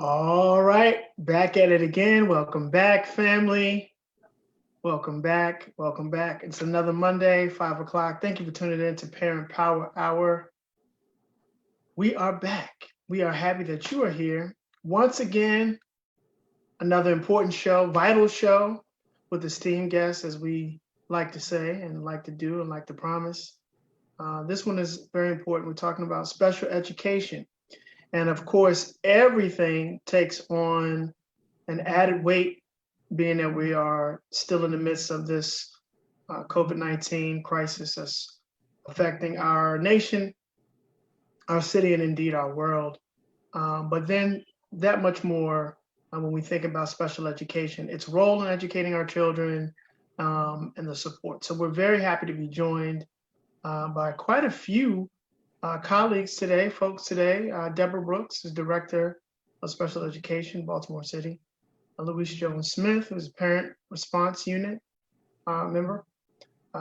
All right, back at it again. Welcome back, family. Welcome back. Welcome back. It's another Monday, 5 o'clock. Thank you for tuning in to Parent Power Hour. We are back. We are happy that you are here. Once again, another important show, vital show with esteemed guests, as we like to say and like to do and like to promise. This one is very important. We're talking about special education. And of course, everything takes on an added weight, being that we are still in the midst of this COVID-19 crisis that's affecting our nation, our city, and indeed our world. But then that much more when we think about special education, its role in educating our children and the support. So we're very happy to be joined by quite a few colleagues today, folks today. Debra Brooks is Director of Special Education, Baltimore City. Louise Jones Smith, who's a Parent Response Unit member.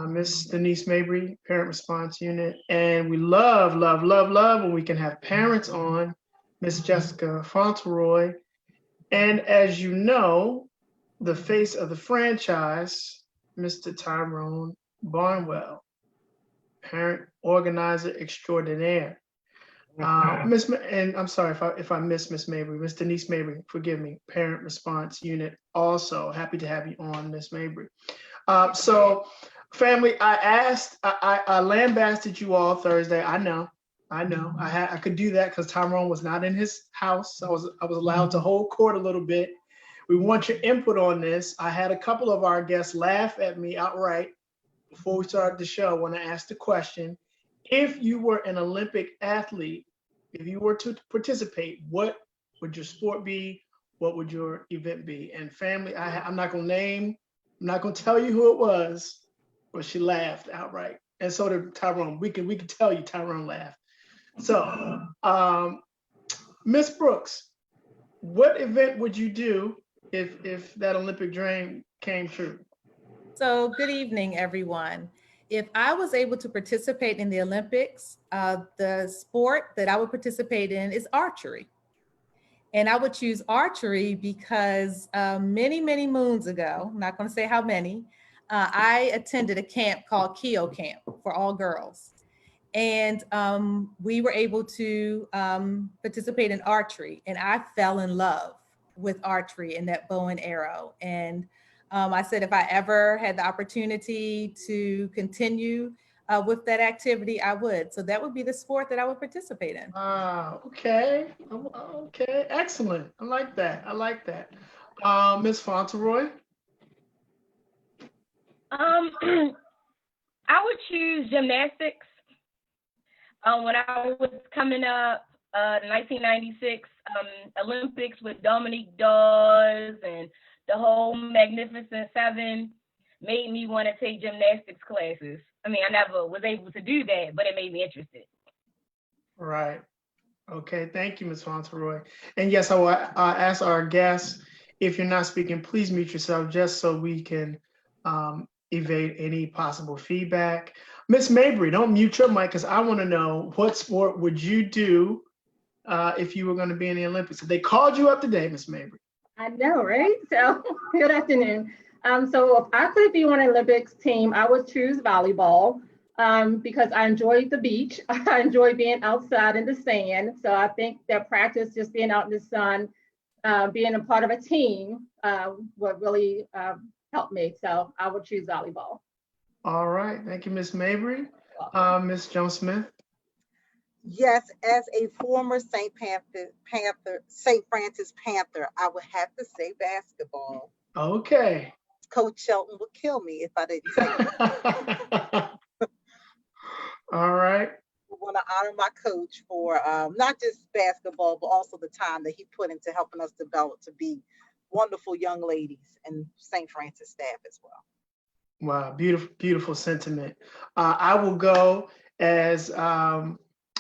Miss Denise Mabry, Parent Response Unit. And we love when we can have parents on, Miss Jessica Fauntleroy. And as you know, the face of the franchise, Mr. Tyrone Barnwell, Parent Organizer Extraordinaire. And I'm sorry if I miss Miss Mabry, Miss Denise Mabry, forgive me, Parent Response Unit also. Happy to have you on, Miss Mabry. So family, I lambasted you all Thursday. I know. I could do that because Tyrone was not in his house. I was allowed to hold court a little bit. We want your input on this. I had a couple of our guests laugh at me outright before we started the show when I asked the question: if you were an Olympic athlete, if you were to participate, what would your sport be? What would your event be? And family, I'm not going to tell you who it was, but she laughed outright. And so did Tyrone. We can tell you Tyrone laughed. So, Miss Brooks, what event would you do if that Olympic dream came true? So good evening, everyone. If I was able to participate in the Olympics, the sport that I would participate in is archery. And I would choose archery because many moons ago, I'm not going to say how many, I attended a camp called Keo Camp for all girls. And we were able to participate in archery. And I fell in love with archery and that bow and arrow. And I said, if I ever had the opportunity to continue with that activity, I would. So that would be the sport that I would participate in. Okay. Okay. Excellent. I like that. Miss Fauntleroy? I would choose gymnastics. When I was coming up, 1996 Olympics with Dominique Dawes and the whole Magnificent Seven made me want to take gymnastics classes. I mean, I never was able to do that, but it made me interested. Right. Okay. Thank you, Ms. Fauntleroy. And yes, I will ask our guests, if you're not speaking, please mute yourself just so we can evade any possible feedback. Miss Mabry, don't mute your mic because I want to know, what sport would you do if you were going to be in the Olympics? They called you up today, Miss Mabry. I know, right? So good afternoon. So if I could be on an Olympics team, I would choose volleyball because I enjoy the beach. I enjoy being outside in the sand. So I think that practice, just being out in the sun, being a part of a team would really help me. So I would choose volleyball. All right. Thank you, Miss Mabry. Miss Jones Smith. Yes, as a former St. Francis Panther, I would have to say basketball. Okay. Coach Shelton would kill me if I didn't say it. All right. I want to honor my coach for not just basketball, but also the time that he put into helping us develop to be wonderful young ladies and St. Francis staff as well. Wow, beautiful sentiment. I will go as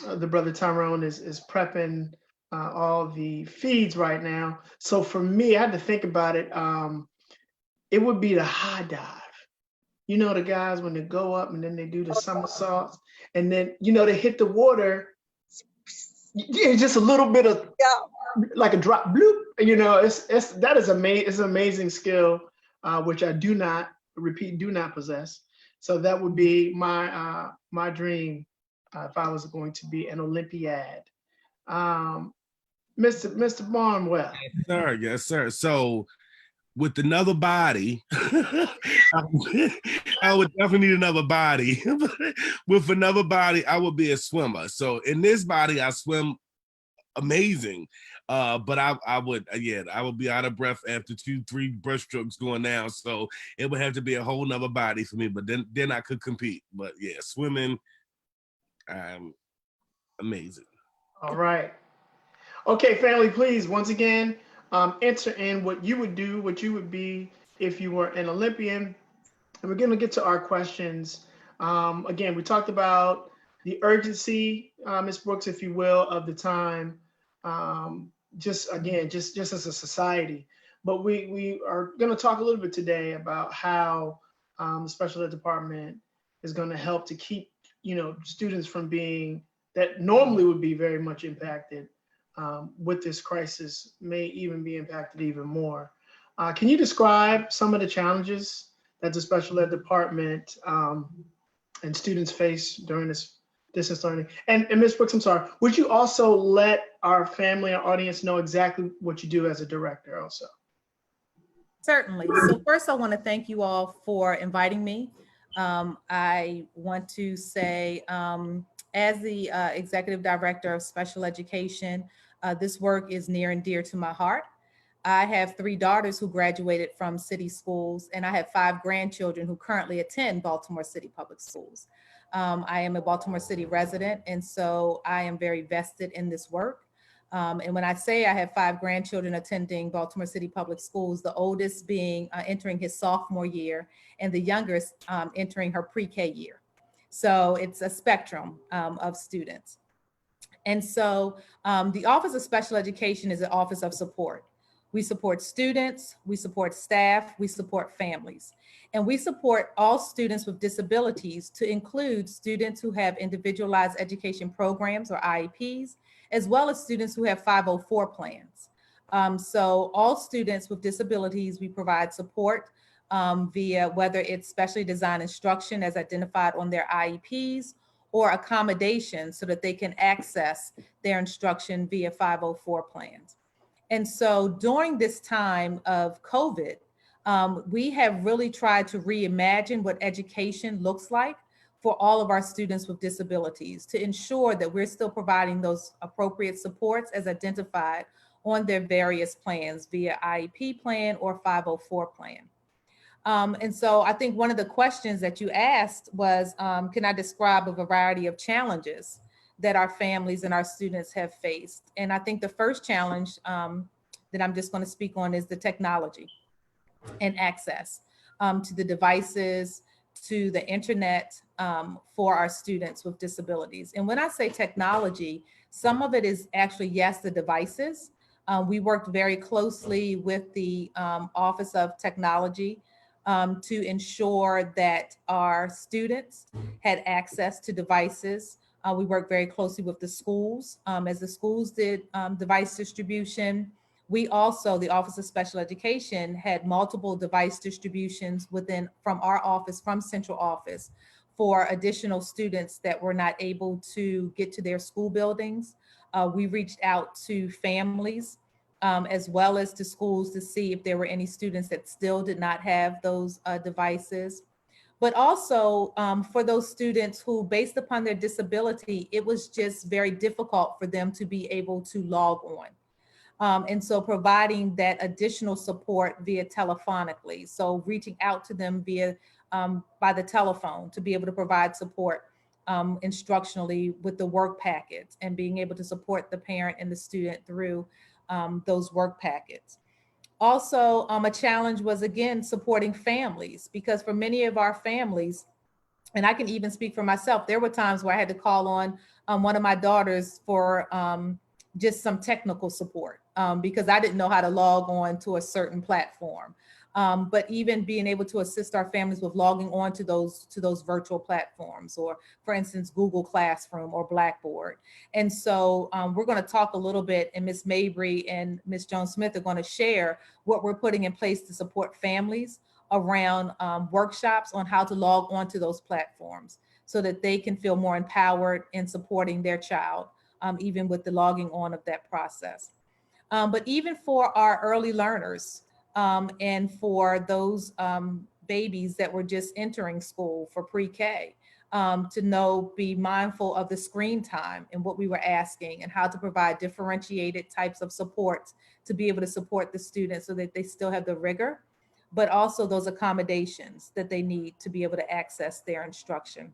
the brother Tyrone is prepping all the feeds right now. So for me, I had to think about it. It would be the high dive. You know, the guys when they go up and then they do the somersaults and then, you know, they hit the water. Yeah, just a little bit of like a drop, bloop. You know, that is amazing. It's an amazing skill, which I do not do not possess. So that would be my dream if I was going to be an Olympiad. Mr. Barnwell. Sir, yes, sir. So with another body, I would definitely need another body. With another body, I would be a swimmer. So in this body, I swim amazing. But I would be out of breath after 2-3 breaststrokes going down. So it would have to be a whole nother body for me. But then I could compete. But yeah, swimming, amazing. All right. Okay, family, please, once again, enter in what you would do, what you would be if you were an Olympian. And we're going to get to our questions. Again, we talked about the urgency, Ms. Brooks, if you will, of the time, just as a society. But we are going to talk a little bit today about how the special ed department is going to help to keep, students from being that normally would be very much impacted with this crisis, may even be impacted even more. Can you describe some of the challenges that the special ed department and students face during this distance learning? And Ms. Brooks, I'm sorry, would you also let our family, our audience know exactly what you do as a director also? Certainly. So first I want to thank you all for inviting me. I want to say, as the executive director of special education, this work is near and dear to my heart. I have 3 daughters who graduated from city schools, and I have 5 grandchildren who currently attend Baltimore City Public Schools. I am a Baltimore City resident, and so I am very vested in this work. And when I say I have 5 grandchildren attending Baltimore City Public Schools, the oldest being entering his sophomore year, and the youngest entering her pre-K year. So it's a spectrum of students. And so the Office of Special Education is an office of support. We support students, we support staff, we support families, and we support all students with disabilities, to include students who have individualized education programs or IEPs, as well as students who have 504 plans. So all students with disabilities, we provide support via whether it's specially designed instruction as identified on their IEPs, or accommodation so that they can access their instruction via 504 plans. And so during this time of COVID, we have really tried to reimagine what education looks like for all of our students with disabilities, to ensure that we're still providing those appropriate supports as identified on their various plans via IEP plan or 504 plan. And so I think one of the questions that you asked was, can I describe a variety of challenges that our families and our students have faced? And I think the first challenge that I'm just going to speak on is the technology and access to the devices, to the internet for our students with disabilities. And when I say technology, some of it is actually, yes, the devices. We worked very closely with the Office of Technology to ensure that our students had access to devices. We worked very closely with the schools as the schools did device distribution. We also, the Office of Special Education, had multiple device distributions from our office, from central office, for additional students that were not able to get to their school buildings. We reached out to families as well as to schools to see if there were any students that still did not have those devices. But also for those students who, based upon their disability, it was just very difficult for them to be able to log on. And so providing that additional support via telephonically. So reaching out to them via by the telephone to be able to provide support instructionally with the work packets, and being able to support the parent and the student through those work packets. Also, a challenge was, again, supporting families, because for many of our families, and I can even speak for myself, there were times where I had to call on one of my daughters for just some technical support because I didn't know how to log on to a certain platform. but even being able to assist our families with logging on to those virtual platforms, or for instance, Google Classroom or Blackboard. And so we're going to talk a little bit, and Ms. Mabry and Ms. Jones-Smith are going to share what we're putting in place to support families around workshops on how to log on to those platforms so that they can feel more empowered in supporting their child, even with the logging on of that process. But even for our early learners and for those babies that were just entering school for pre-K, to be mindful of the screen time and what we were asking, and how to provide differentiated types of supports to be able to support the students so that they still have the rigor, but also those accommodations that they need to be able to access their instruction.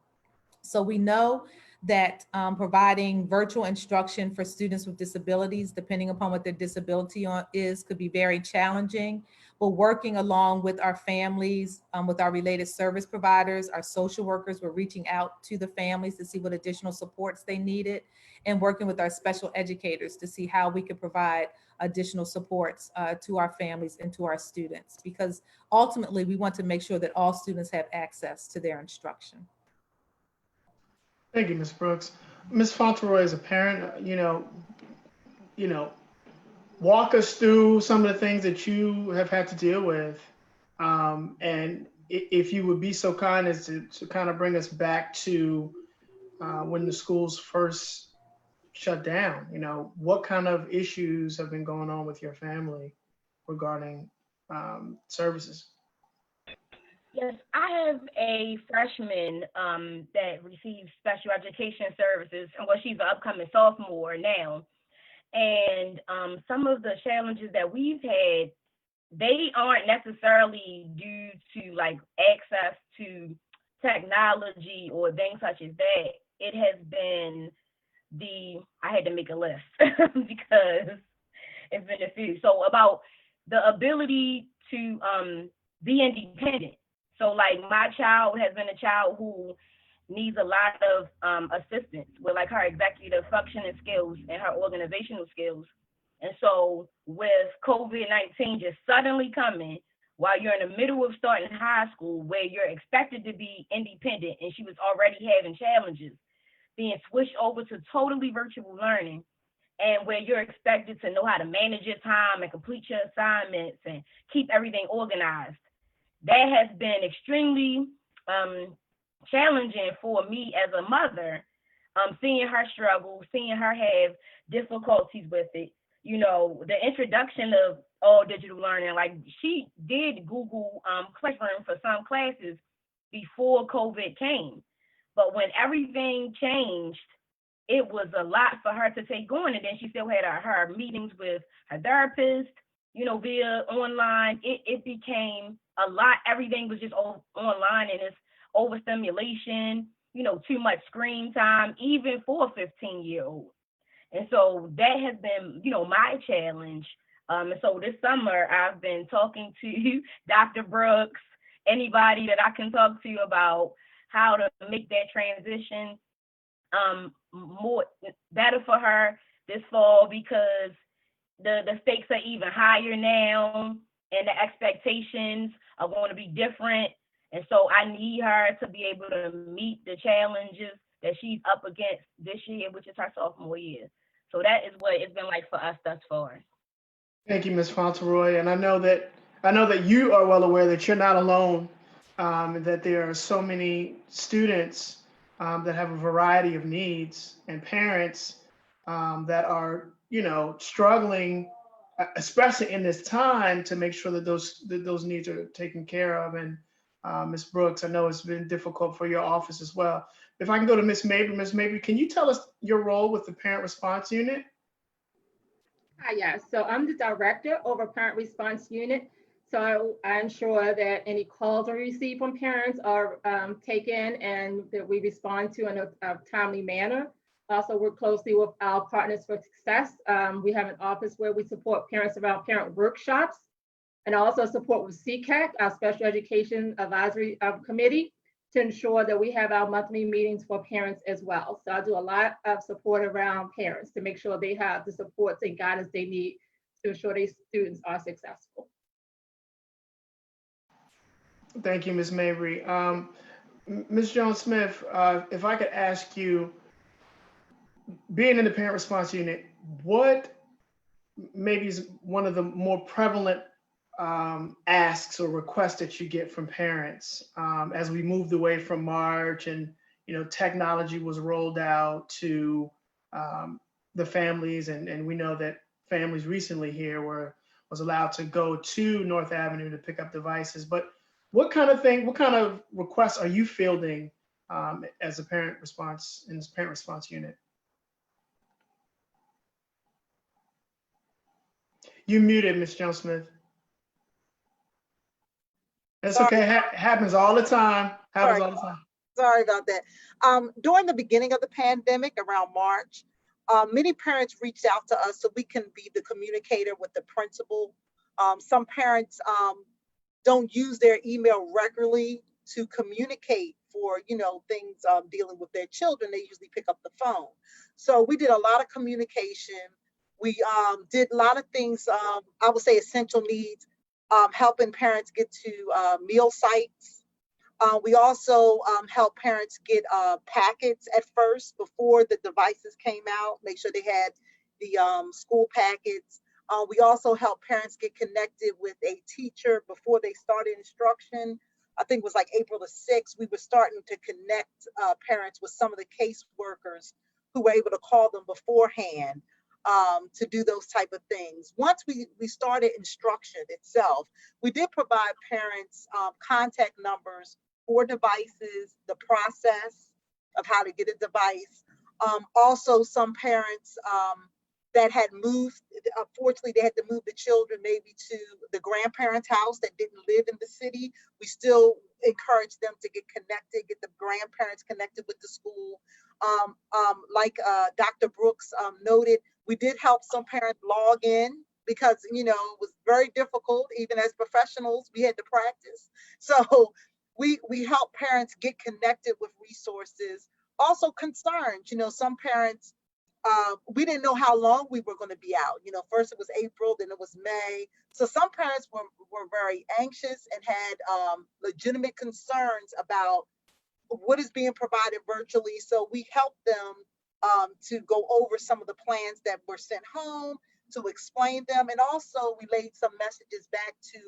So we know that providing virtual instruction for students with disabilities, depending upon what their disability is, could be very challenging. But working along with our families, with our related service providers, our social workers, we're reaching out to the families to see what additional supports they needed, and working with our special educators to see how we could provide additional supports to our families and to our students, because ultimately we want to make sure that all students have access to their instruction. Thank you, Ms. Brooks. Ms. Fauntleroy, as a parent, walk us through some of the things that you have had to deal with. And if you would be so kind as to kind of bring us back to when the schools first shut down, what kind of issues have been going on with your family regarding services? Yes, I have a freshman that receives special education services. Well, she's an upcoming sophomore now. And some of the challenges that we've had, they aren't necessarily due to like access to technology or things such as that. It has been I had to make a list because it's been a few. So about the ability to be independent. So like my child has been a child who needs a lot of assistance with like her executive functioning skills and her organizational skills. And so with COVID-19 just suddenly coming while you're in the middle of starting high school where you're expected to be independent, and she was already having challenges, being switched over to totally virtual learning, and where you're expected to know how to manage your time and complete your assignments and keep everything organized. That has been extremely challenging for me as a mother, seeing her struggle, seeing her have difficulties with it. The introduction of all digital learning, like she did Google Classroom for some classes before COVID came. But when everything changed, it was a lot for her to take on. And then she still had her meetings with her therapist, via online. It became a lot. Everything was just online, and it's overstimulation, too much screen time, even for a 15-year-old. And so that has been, my challenge. And so this summer, I've been talking to Dr. Brooks, anybody that I can talk to about how to make that transition more better for her this fall, because the stakes are even higher now, and the expectations are going to be different. And so I need her to be able to meet the challenges that she's up against this year, which is her sophomore year. So that is what it's been like for us thus far. Thank you, Ms. Fauntleroy. And I know that you are well aware that you're not alone, that there are so many students that have a variety of needs, and parents that are, struggling, especially in this time, to make sure that those needs are taken care of. And Ms. Brooks, I know it's been difficult for your office as well. If I can go to Ms. Mabry. Ms. Mabry, can you tell us your role with the Parent Response Unit? Hi, yes. So I'm the director over Parent Response Unit. So I ensure that any calls are received from parents are taken and that we respond to in a timely manner. Also work closely with our Partners for Success. We have an office where we support parents around parent workshops, and also support with CCAC, our Special Education Advisory Committee, to ensure that we have our monthly meetings for parents as well. So I do a lot of support around parents to make sure they have the supports and guidance they need to ensure their students are successful. Thank you, Ms. Mabry. Ms. Jones-Smith, if I could ask you, being in the parent response unit, what maybe is one of the more prevalent asks or requests that you get from parents as we moved away from March and technology was rolled out to um, the families, and we know that families recently here was allowed to go to North Avenue to pick up devices. But what kind of requests are you fielding as a parent response in this parent response unit? You muted, Ms. Jones Smith. That's Sorry, okay. Happens all the time. Happens sorry, all the time. sorry about that. During the beginning of the pandemic, around March, many parents reached out to us so we can be the communicator with the principal. Some parents don't use their email regularly to communicate for things dealing with their children. They usually pick up the phone. So we did a lot of communication. We did a lot of things, I would say essential needs, helping parents get to meal sites. We also help parents get packets at first before the devices came out, make sure they had the school packets. We also help parents get connected with a teacher before they started instruction. I think it was like April the 6th, we were starting to connect parents with some of the caseworkers who were able to call them beforehand to do those type of things. Once we started instruction itself, we did provide parents contact numbers for devices, the process of how to get a device. Also, some parents that had moved, unfortunately, they had to move the children maybe to the grandparents' house that didn't live in the city. We still encourage them to get connected, get the grandparents connected with the school. Like Dr. Brooks noted, we did help some parents log in because, it was very difficult. Even as professionals, we had to practice. So we help parents get connected with resources. Also concerns, some parents, we didn't know how long we were going to be out. First it was April, then it was May. So some parents were very anxious and had legitimate concerns about what is being provided virtually. So we helped them to go over some of the plans that were sent home, to explain them, and also relayed some messages back to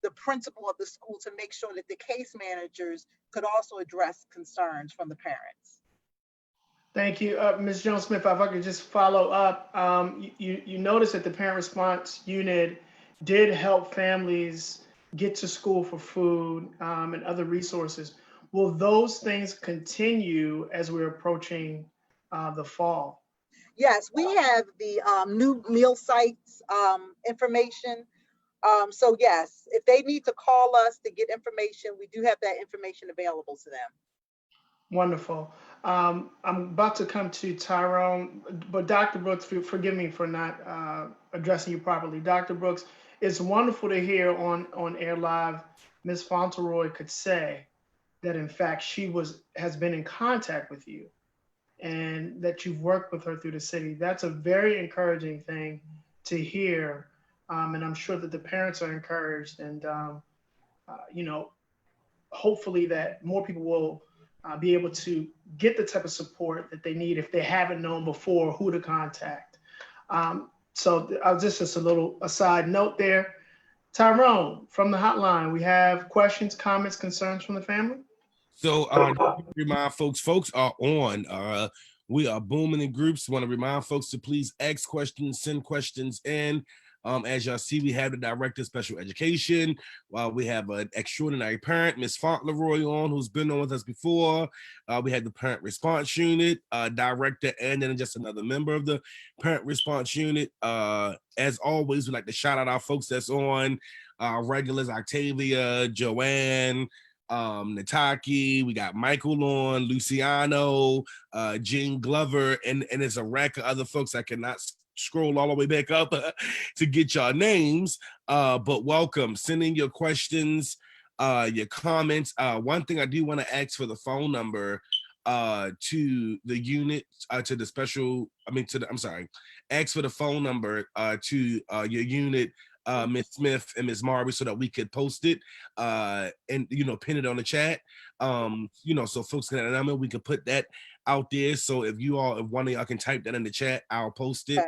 the principal of the school to make sure that the case managers could also address concerns from the parents. Thank you, Ms. Jones Smith. If I could just follow up, you noticed that the parent response unit did help families get to school for food and other resources. Will those things continue as we're approaching the fall? Yes, we have the new meal sites information. So yes, if they need to call us to get information, we do have that information available to them. Wonderful. I'm about to come to Tyrone, but Dr. Brooks, forgive me for not addressing you properly. Dr. Brooks, it's wonderful to hear on Air Live, Ms. Fauntleroy could say that in fact she has been in contact with you and that you've worked with her through the city. That's a very encouraging thing to hear. And I'm sure that the parents are encouraged and, hopefully that more people will be able to get the type of support that they need if they haven't known before who to contact. So just a little aside note there. Tyrone, from the hotline, we have questions, comments, concerns from the family. So remind folks are on. We are booming in groups. Want to remind folks to please ask questions, send questions in. As y'all see, we have the director of special education. We have an extraordinary parent, Ms. Fauntleroy, on, who's been on with us before. We have the parent response unit director, and then just another member of the parent response unit. As always, we like to shout out our folks that's on, regulars, Octavia, Joanne, Nataki, we got Michael on, Luciano, Jean Glover, and it's a rack of other folks I cannot scroll all the way back up to get your names, but welcome. Send in your questions, your comments. One thing I do want to ask for the phone number to the unit, to the special, ask for the phone number to your unit Ms. Smith and Ms. Marbury so that we could post it and pin it on the chat. So folks can know we can put that out there. So if one of y'all can type that in the chat, I'll post it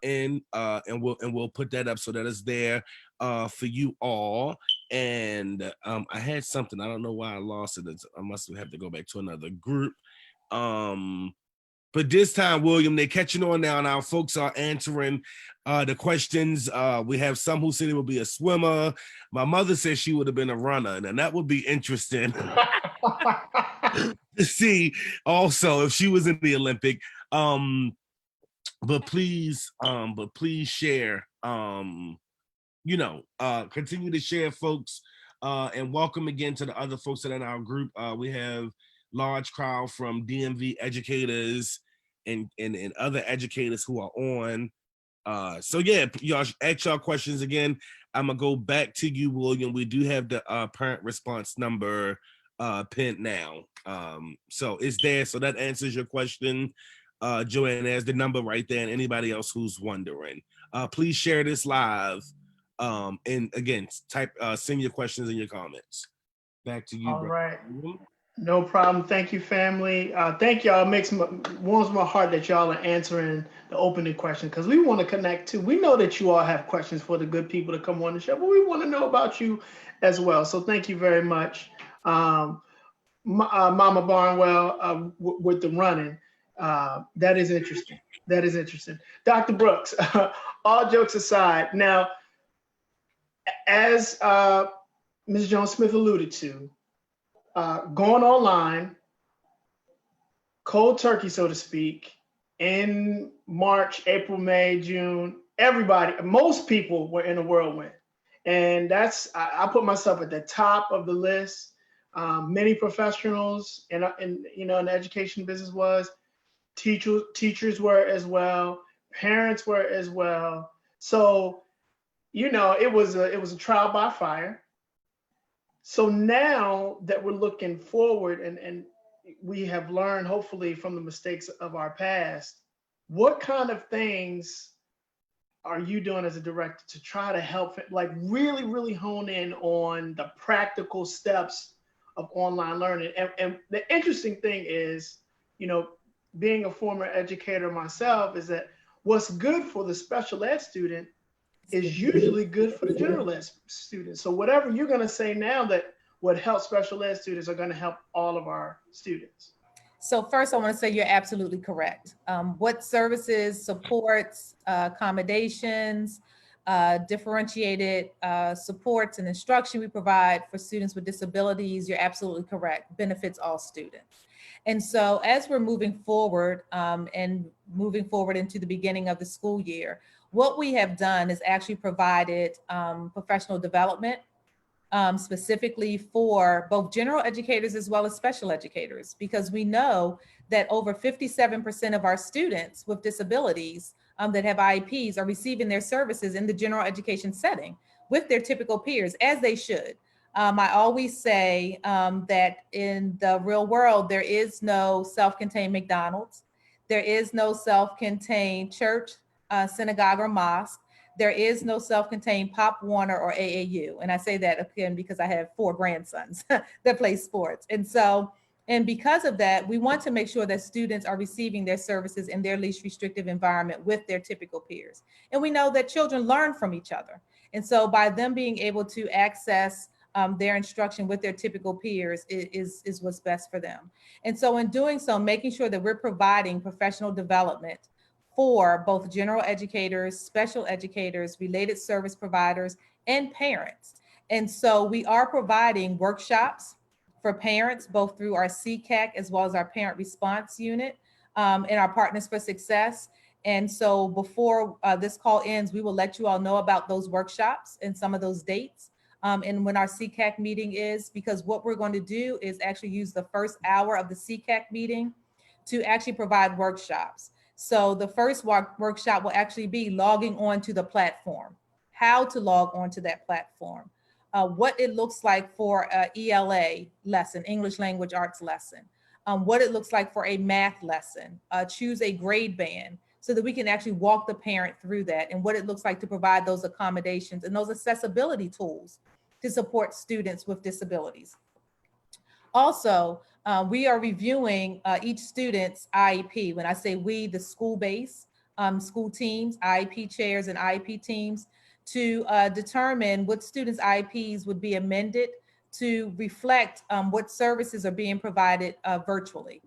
and we'll put that up so that it's there for you all. And I had something, I don't know why I lost it. I must have to go back to another group. But this time, William, they're catching on now, and our folks are answering the questions. We have some who said it would be a swimmer. My mother said she would have been a runner, and that would be interesting to see also if she was in the Olympic. But please share. Continue to share, folks, and welcome again to the other folks that are in our group. We have large crowd from DMV educators and other educators who are on. So yeah, y'all ask y'all questions again. I'm gonna go back to you, William. We do have the parent response number pinned now. So it's there. So that answers your question, Joanne. There's the number right there. And anybody else who's wondering, please share this live. And again, send your questions and your comments. Back to you. All right. No problem. Thank you, family. Thank y'all. Warms my heart that y'all are answering the opening question because we want to connect too. We know that you all have questions for the good people to come on the show, but we want to know about you as well. So thank you very much. Mama Barnwell with the running. That is interesting. That is interesting. Dr. Brooks, all jokes aside, now, as Ms. Jones-Smith alluded to, going online, cold turkey, so to speak, in March, April, May, June, most people were in a whirlwind. And I put myself at the top of the list. Many professionals in the education business teachers were as well, parents were as well. So, it was a trial by fire. So now that we're looking forward and we have learned, hopefully, from the mistakes of our past, what kind of things are you doing as a director to try to help, like really, really hone in on the practical steps of online learning? And the interesting thing is, being a former educator myself, is that what's good for the special ed student is usually good for the general ed students. So whatever you're going to say now that would help special ed students are going to help all of our students. So first, I want to say you're absolutely correct. What services, supports, accommodations, differentiated supports and instruction we provide for students with disabilities, you're absolutely correct, benefits all students. And so as we're moving forward into the beginning of the school year, what we have done is actually provided professional development specifically for both general educators as well as special educators, because we know that over 57% of our students with disabilities that have IEPs are receiving their services in the general education setting with their typical peers, as they should. I always say that in the real world, there is no self-contained McDonald's. There is no self-contained church, synagogue, or mosque. There is no self-contained Pop Warner or AAU. And I say that again because I have 4 grandsons that play sports. And because of that, we want to make sure that students are receiving their services in their least restrictive environment with their typical peers. And we know that children learn from each other. And so by them being able to access their instruction with their typical peers is what's best for them. And so in doing so, making sure that we're providing professional development for both general educators, special educators, related service providers, and parents. And so we are providing workshops for parents, both through our CCAC as well as our parent response unit and our Partners for Success. And so before this call ends, we will let you all know about those workshops and some of those dates and when our CCAC meeting is, because what we're going to do is actually use the first hour of the CCAC meeting to actually provide workshops. So the first workshop will actually be logging on to the platform, how to log on to that platform, what it looks like for an ELA lesson, English Language Arts lesson, what it looks like for a math lesson, choose a grade band. so that we can actually walk the parent through that and what it looks like to provide those accommodations and those accessibility tools to support students with disabilities. Also, we are reviewing each student's IEP. When I say we, the school base, school teams, IEP chairs and IEP teams, to determine what students' IEPs would be amended to reflect what services are being provided virtually,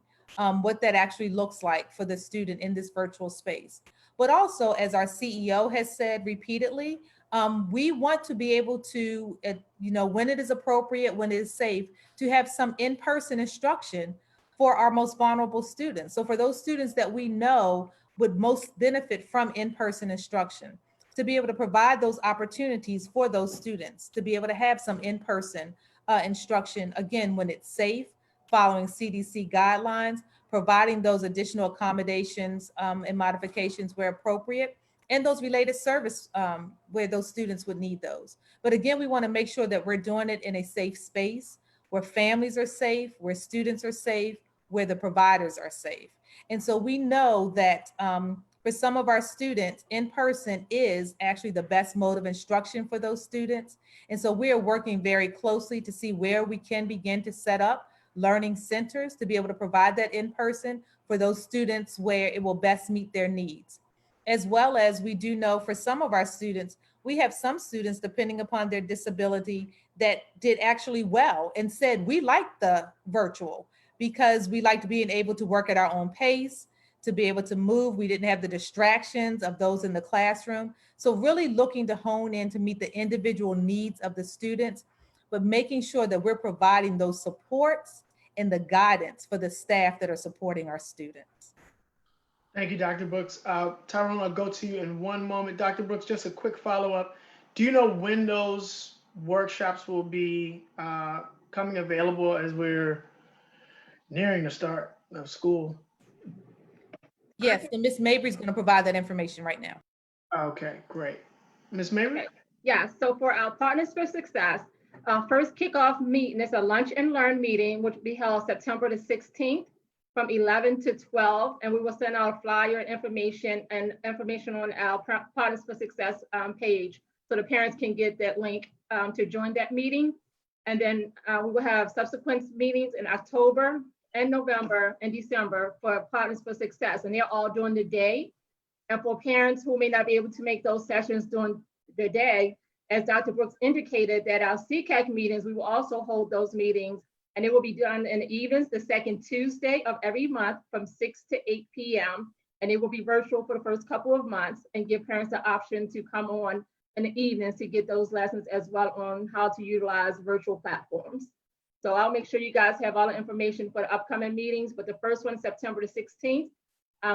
what that actually looks like for the student in this virtual space. But also, as our CEO has said repeatedly, we want to be able to, when it is appropriate, when it is safe, to have some in-person instruction for our most vulnerable students. So for those students that we know would most benefit from in-person instruction, to be able to provide those opportunities for those students, to be able to have some in-person instruction, again, when it's safe, following CDC guidelines, providing those additional accommodations and modifications where appropriate, and those related service where those students would need those. But again, we want to make sure that we're doing it in a safe space, where families are safe, where students are safe, where the providers are safe. And so we know that for some of our students, in person is actually the best mode of instruction for those students. And so we are working very closely to see where we can begin to set up learning centers to be able to provide that in person for those students where it will best meet their needs. As well as we do know for some of our students, we have some students, depending upon their disability, that did actually well and said, we like the virtual because we liked being able to work at our own pace, to be able to move. We didn't have the distractions of those in the classroom. So really looking to hone in to meet the individual needs of the students, but making sure that we're providing those supports and the guidance for the staff that are supporting our students. Thank you, Dr. Brooks. Tyrone, I'll go to you in one moment. Dr. Brooks, just a quick follow-up. Do you know when those workshops will be coming available as we're nearing the start of school? Yes, and Ms. Mabry is going to provide that information right now. Okay, great. Ms. Mabry? Okay. Yeah, so for our Partners for Success, first kickoff meeting is a lunch and learn meeting, which will be held September the 16th from 11 to 12. And we will send out a flyer information on our Partners for Success page so the parents can get that link to join that meeting. And then we will have subsequent meetings in October and November and December for Partners for Success. And they're all during the day. And for parents who may not be able to make those sessions during the day, as Dr. Brooks indicated, that our CCAC meetings, we will also hold those meetings, and it will be done in the evenings, the second Tuesday of every month from 6 to 8 p.m. And it will be virtual for the first couple of months and give parents the option to come on in the evenings to get those lessons as well on how to utilize virtual platforms. So I'll make sure you guys have all the information for the upcoming meetings, but the first one, September the 16th,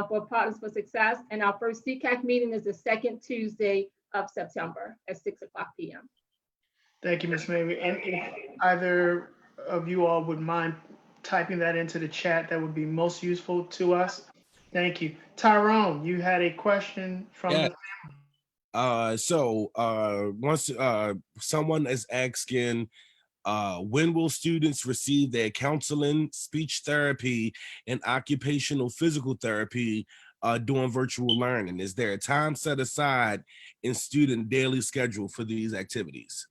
for Partners for Success. And our first CCAC meeting is the second Tuesday of September at 6 o'clock p.m. Thank you, Ms. Mabry. And if either of you all would mind typing that into the chat, that would be most useful to us. Thank you. Tyrone, you had a question from Yeah. the Once someone is asking, when will students receive their counseling, speech therapy, and occupational physical therapy during virtual learning? Is there a time set aside in student daily schedule for these activities?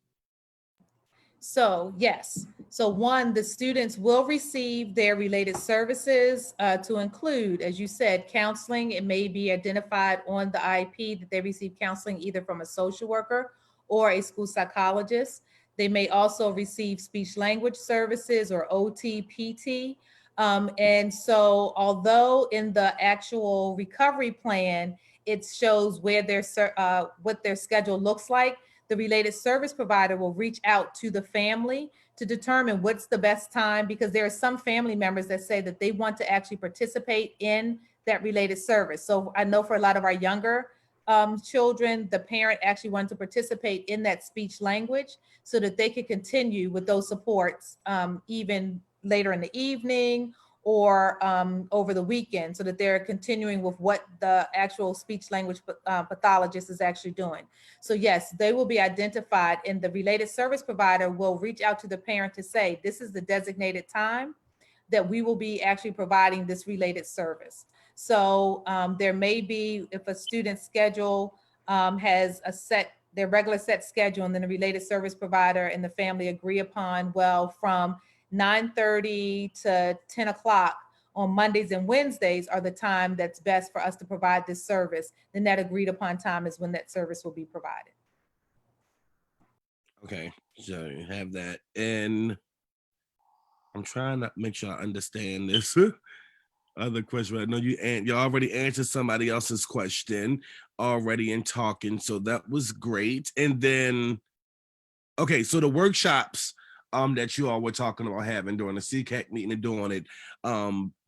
So yes, so one, the students will receive their related services to include, as you said, counseling. It may be identified on the IEP that they receive counseling either from a social worker or a school psychologist. They may also receive speech language services or OT, PT. And so although in the actual recovery plan, it shows where what their schedule looks like, the related service provider will reach out to the family to determine what's the best time, because there are some family members that say that they want to actually participate in that related service. So I know for a lot of our younger children, the parent actually wanted to participate in that speech language so that they could continue with those supports even later in the evening or over the weekend, so that they're continuing with what the actual speech language pathologist is actually doing. So yes, they will be identified, and the related service provider will reach out to the parent to say, this is the designated time that we will be actually providing this related service. So there may be, if a student's schedule has their regular set schedule, and then a related service provider and the family agree upon, well, from 9:30 to 10 o'clock on Mondays and Wednesdays are the time that's best for us to provide this service, then that agreed upon time is when that service will be provided. Okay, so you have that. And I'm trying to make sure I understand this other question. I know you already answered somebody else's question already in talking, so that was great. And then, okay, so the workshops that you all were talking about having during the CCAC meeting and doing it,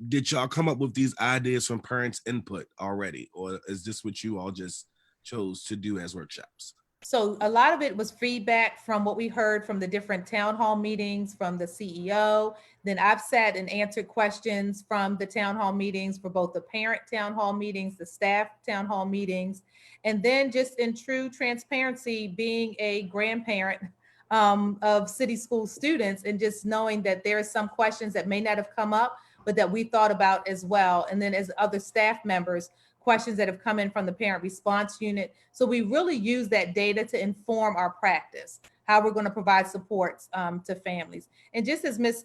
did y'all come up with these ideas from parents' input already, or is this what you all just chose to do as workshops? So a lot of it was feedback from what we heard from the different town hall meetings from the CEO. Then I've sat and answered questions from the town hall meetings for both the parent town hall meetings, the staff town hall meetings, and then just in true transparency, being a grandparent of city school students and just knowing that there are some questions that may not have come up, but that we thought about as well. And then as other staff members, questions that have come in from the parent response unit. So we really use that data to inform our practice, how we're going to provide supports to families. And just as Miss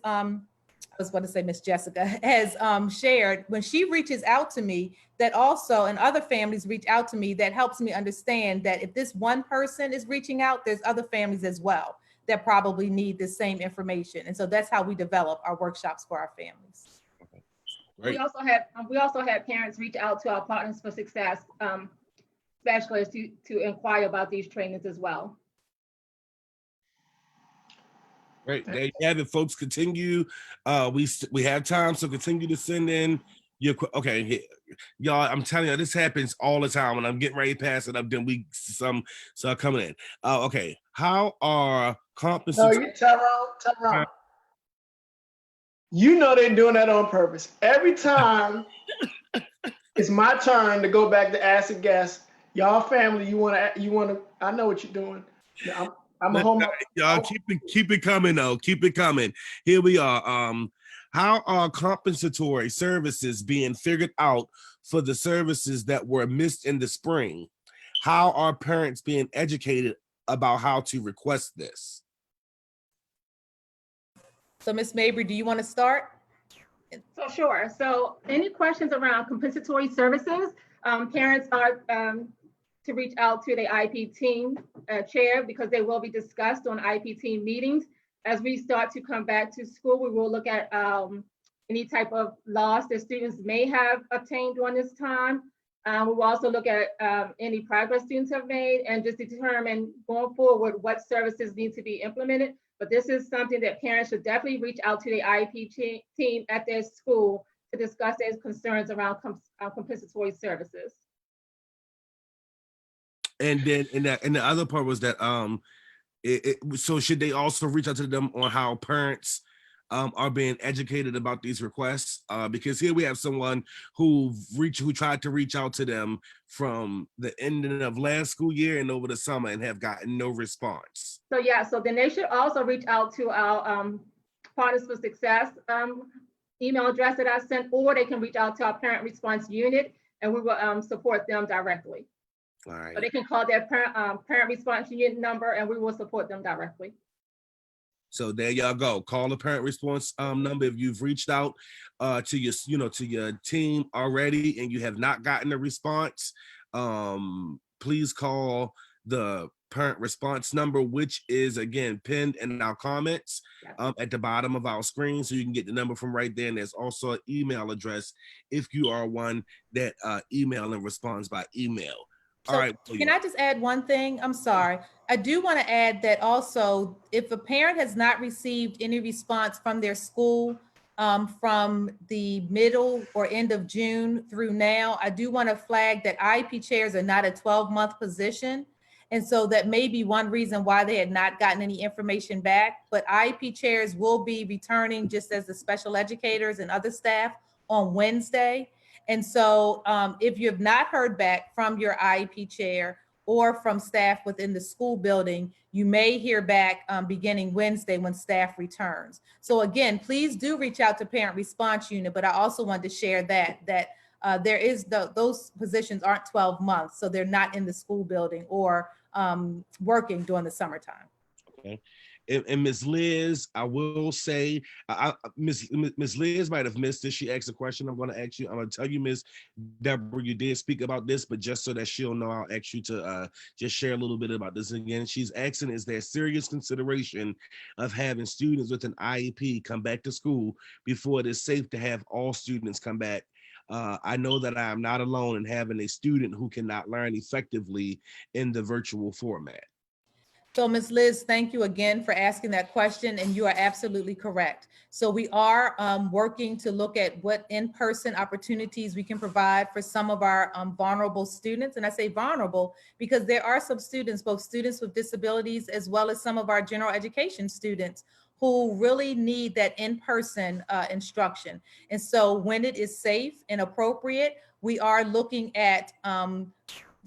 Jessica has shared, when she reaches out to me, that also, and other families reach out to me, that helps me understand that if this one person is reaching out, there's other families as well that probably need the same information. And so that's how we develop our workshops for our families. Right. We also had parents reach out to our Partners for Success specialists to inquire about these trainings as well. Right, there you have it, folks. Continue. We have time, so continue to send in your y'all. I'm telling you, this happens all the time when I'm getting ready to pass it up. Then some coming in. Okay, how are compensatory? No, Tyrone. You know they're doing that on purpose. Every time it's my turn to go back to ask a guest, y'all family, you wanna, I know what you're doing. I'm a home. Y'all keep it coming though. Keep it coming. Here we are. How are compensatory services being figured out for the services that were missed in the spring? How are parents being educated about how to request this? So Ms. Mabry, do you want to start? So sure. So any questions around compensatory services, parents are to reach out to the IP team chair, because they will be discussed on IP team meetings. As we start to come back to school, we will look at any type of loss that students may have obtained during this time. We will also look at any progress students have made and just determine going forward what services need to be implemented. But this is something that parents should definitely reach out to the IEP team at their school to discuss their concerns around compensatory services. And then and the other part was that so should they also reach out to them on how parents are being educated about these requests? Because here we have someone who tried to reach out to them from the ending of last school year and over the summer and have gotten no response. So yeah, so then they should also reach out to our Partners for Success email address that I sent, or they can reach out to our parent response unit and we will support them directly. All right. So they can call their parent response unit number and we will support them directly. So there y'all go. Call the parent response number if you've reached out to your team already and you have not gotten a response. Please call the parent response number, which is again pinned in our comments at the bottom of our screen, so you can get the number from right there. And there's also an email address if you are one that email and responds by email. So all right. Can I just add one thing? I'm sorry. I do want to add that also, if a parent has not received any response from their school from the middle or end of June through now, I do want to flag that IEP chairs are not a 12-month position. And so that may be one reason why they had not gotten any information back. But IEP chairs will be returning just as the special educators and other staff on Wednesday. And so if you have not heard back from your IEP chair or from staff within the school building, you may hear back beginning Wednesday when staff returns. So again, please do reach out to Parent Response Unit, but I also wanted to share that those positions aren't 12 months, so they're not in the school building or working during the summertime. Okay. And Ms. Liz, I will say, Ms. Liz might have missed this. She asked a question I'm going to ask you. I'm going to tell you, Ms. Debra, you did speak about this, but just so that she'll know, I'll ask you to just share a little bit about this again. She's asking, is there serious consideration of having students with an IEP come back to school before it is safe to have all students come back? I know that I am not alone in having a student who cannot learn effectively in the virtual format. So Ms. Liz, thank you again for asking that question, and you are absolutely correct. So we are working to look at what in-person opportunities we can provide for some of our vulnerable students. And I say vulnerable because there are some students, both students with disabilities as well as some of our general education students who really need that in-person instruction. And so when it is safe and appropriate, we are looking at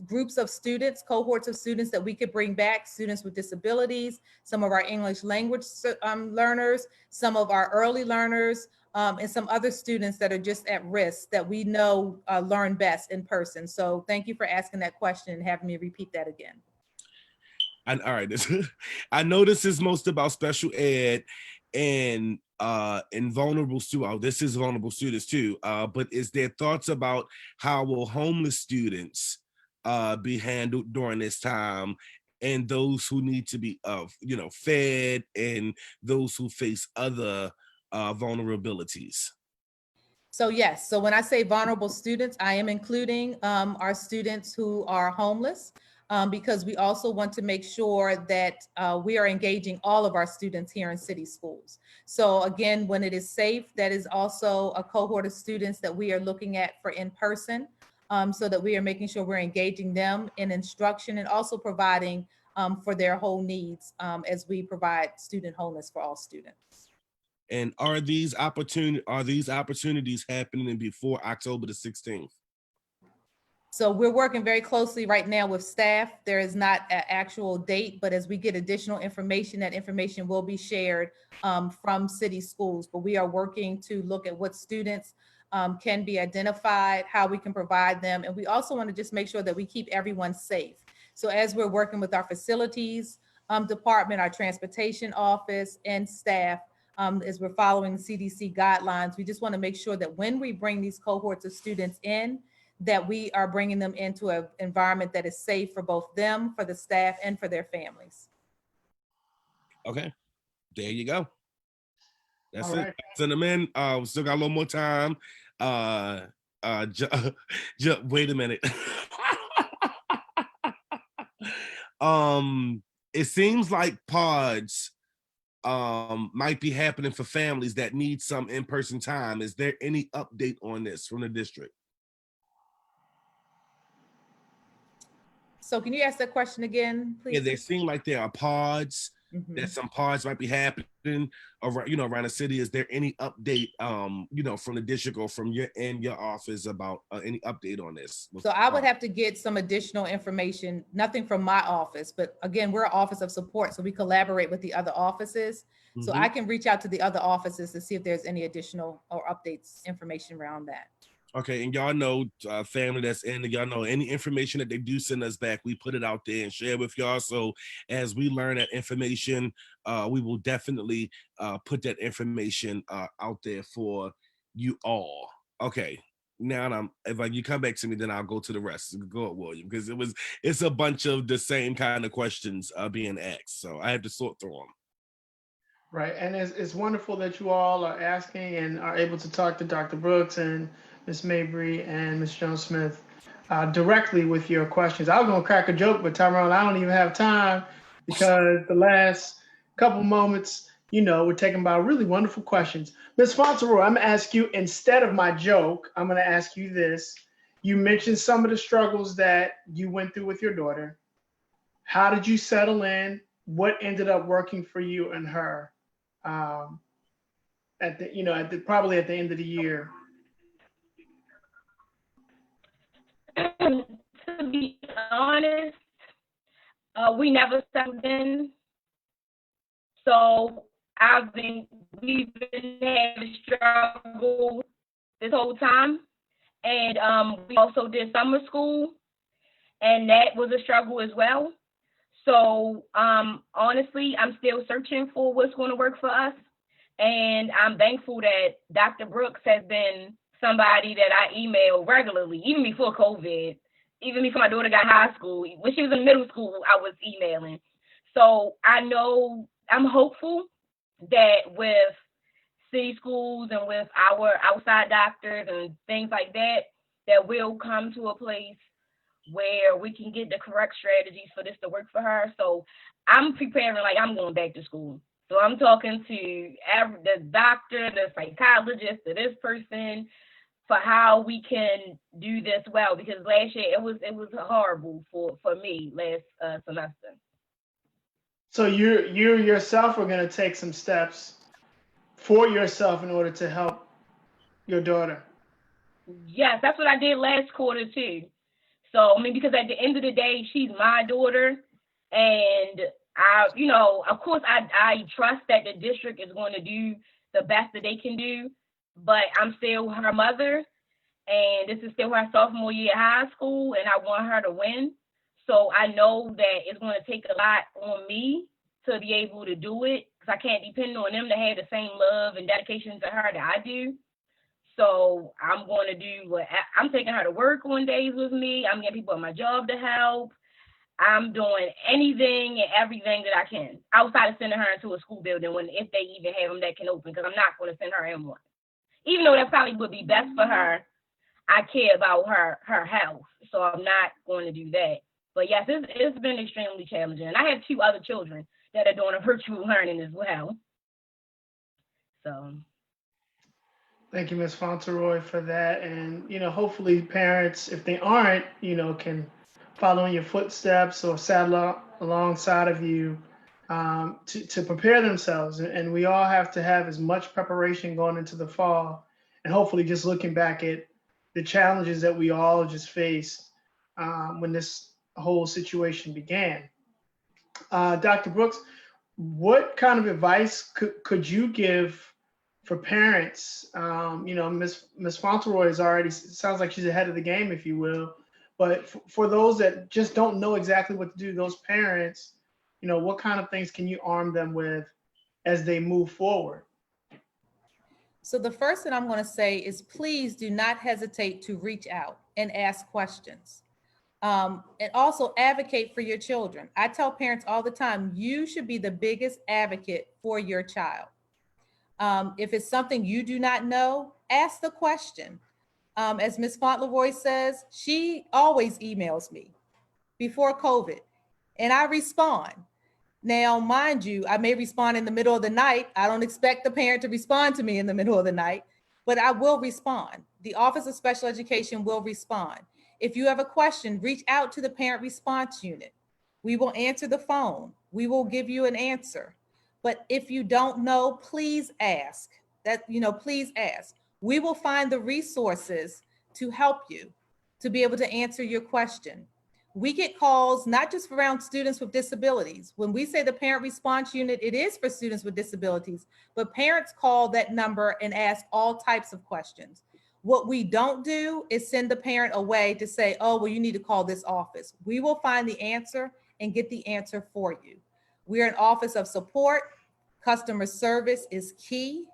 groups of students, cohorts of students that we could bring back, students with disabilities, some of our English language learners, some of our early learners, and some other students that are just at risk that we know learn best in person. So thank you for asking that question and having me repeat that again. And all right, I know this is most about special ed and vulnerable students. Oh, this is vulnerable students too. But is there thoughts about how will homeless students be handled during this time, and those who need to be fed, and those who face other vulnerabilities? So yes, so when I say vulnerable students, I am including our students who are homeless, because we also want to make sure that we are engaging all of our students here in city schools. So again, when it is safe, that is also a cohort of students that we are looking at for in-person, so that we are making sure we're engaging them in instruction and also providing for their whole needs as we provide student wholeness for all students. And are these opportunities happening before October the 16th? So we're working very closely right now with staff. There is not an actual date, but as we get additional information, that information will be shared from city schools. But we are working to look at what students can be identified, how we can provide them. And we also want to just make sure that we keep everyone safe. So as we're working with our facilities department, our transportation office, and staff, as we're following CDC guidelines, we just want to make sure that when we bring these cohorts of students in, that we are bringing them into an environment that is safe for both them, for the staff, and for their families. Okay, there you go. That's All it. right. Send them in. We still got a little more time. Wait a minute. It seems like pods might be happening for families that need some in-person time. Is there any update on this from the district? So can you ask that question again, please? Yeah, they seem like there are pods, Mhm. that some pods might be happening around, around the city. Is there any update, from the district or from your office about any update on this? So I would have to get some additional information, nothing from my office, but again, we're an office of support, so we collaborate with the other offices. So I can reach out to the other offices to see if there's any additional or updates information around that. Okay, and y'all know, family that's in, y'all know any information that they do send us back, we put it out there and share with y'all. So as we learn that information, we will definitely put that information out there for you all. Okay, now if you come back to me, then I'll go to the rest. Go, William, because it's a bunch of the same kind of questions being asked, so I have to sort through them. Right, and it's wonderful that you all are asking and are able to talk to Dr. Brooks and Ms. Mabry and Ms. Jones-Smith directly with your questions. I was gonna crack a joke, but Tyrone, I don't even have time because the last couple moments, we're taking about really wonderful questions. Ms. Fauntleroy, I'm gonna ask you, instead of my joke, I'm gonna ask you this. You mentioned some of the struggles that you went through with your daughter. How did you settle in? What ended up working for you and her? Probably at the end of the year. To be honest, we never settled in. So we've been having struggle this whole time. And we also did summer school, and that was a struggle as well. So honestly, I'm still searching for what's going to work for us. And I'm thankful that Dr. Brooks has been somebody that I email regularly, even before COVID, even before my daughter got high school. When she was in middle school, I was emailing. So I know I'm hopeful that with city schools and with our outside doctors and things like that, that we'll come to a place where we can get the correct strategies for this to work for her. So I'm preparing like I'm going back to school. So I'm talking to the doctor, the psychologist, to this person for how we can do this well. Because last year it was horrible for me last semester. So you yourself are going to take some steps for yourself in order to help your daughter. Yes, that's what I did last quarter too. So I mean, because at the end of the day, she's my daughter, and of course, I trust that the district is going to do the best that they can do, but I'm still her mother, and this is still her sophomore year of high school, and I want her to win. So I know that it's going to take a lot on me to be able to do it, because I can't depend on them to have the same love and dedication to her that I do. So I'm going to do what I'm taking her to work on days with me. I'm getting people at my job to help. I'm doing anything and everything that I can outside of sending her into a school building if they even have them that can open, because I'm not going to send her in one. Even though that probably would be best for her, I care about her health, so I'm not going to do that. But yes, it's been extremely challenging. And I have 2 other children that are doing a virtual learning as well. So. Thank you, Ms. Fauntleroy, for that. And, hopefully parents, if they aren't, can follow in your footsteps or saddle alongside of you to prepare themselves. And we all have to have as much preparation going into the fall. And hopefully just looking back at the challenges that we all just faced when this whole situation began. Dr. Brooks, what kind of advice could you give for parents? Miss Fauntleroy is already, sounds like she's ahead of the game, if you will. But for those that just don't know exactly what to do, those parents, what kind of things can you arm them with as they move forward? So the first thing I'm going to say is please do not hesitate to reach out and ask questions. And also advocate for your children. I tell parents all the time, you should be the biggest advocate for your child. If it's something you do not know, ask the question. As Ms. Fauntleroy says, she always emails me before COVID, and I respond. Now, mind you, I may respond in the middle of the night. I don't expect the parent to respond to me in the middle of the night, but I will respond. The Office of Special Education will respond. If you have a question, reach out to the parent response unit. We will answer the phone. We will give you an answer. But if you don't know, please ask. Please ask. We will find the resources to help you to be able to answer your question. We get calls not just around students with disabilities. When we say the parent response unit, it is for students with disabilities, but parents call that number and ask all types of questions. What we don't do is send the parent away to say, oh, well, you need to call this office. We will find the answer and get the answer for you. We're an office of support. Customer service is key.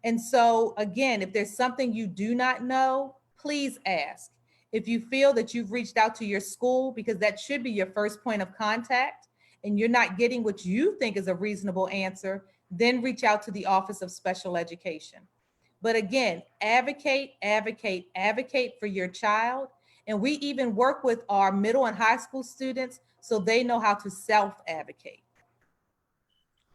And so again, if there's something you do not know, please ask. If you feel that you've reached out to your school, because that should be your first point of contact, and you're not getting what you think is a reasonable answer, then reach out to the Office of Special Education. But again, advocate, advocate, advocate for your child. And we even work with our middle and high school students so they know how to self-advocate.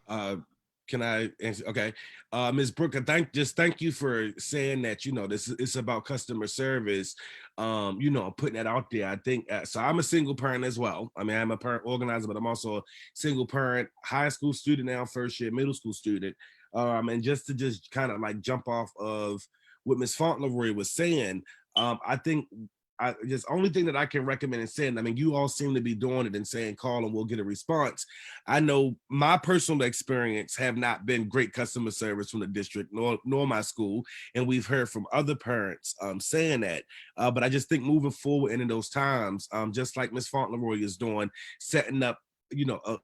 Can I answer? Okay. Ms. Brooker, thank you for saying that, it's about customer service, putting that out there. I think, so I'm a single parent as well. I mean, I'm a parent organizer, but I'm also a single parent, high school student now, first year, middle school student. And just to kind of like jump off of what Ms. Fauntleroy was saying, I think I just only thing that I can recommend and saying, I mean, you all seem to be doing it and saying call and we'll get a response. I know my personal experience have not been great customer service from the district nor my school, and we've heard from other parents saying that. But I just think moving forward and in those times, just like Ms. Fauntleroy is doing, setting up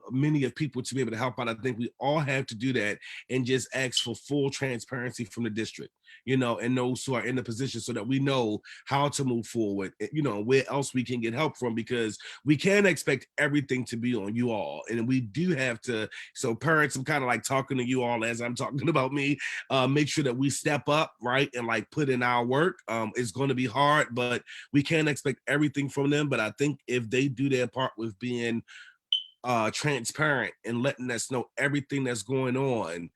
many of people to be able to help out. I think we all have to do that and just ask for full transparency from the district, and those who are in the position so that we know how to move forward, where else we can get help from, because we can't expect everything to be on you all. And we do have to, so parents, I'm kind of like talking to you all as I'm talking about me, make sure that we step up, right? And like put in our work. It's going to be hard, but we can't expect everything from them. But I think if they do their part with being transparent and letting us know everything that's going on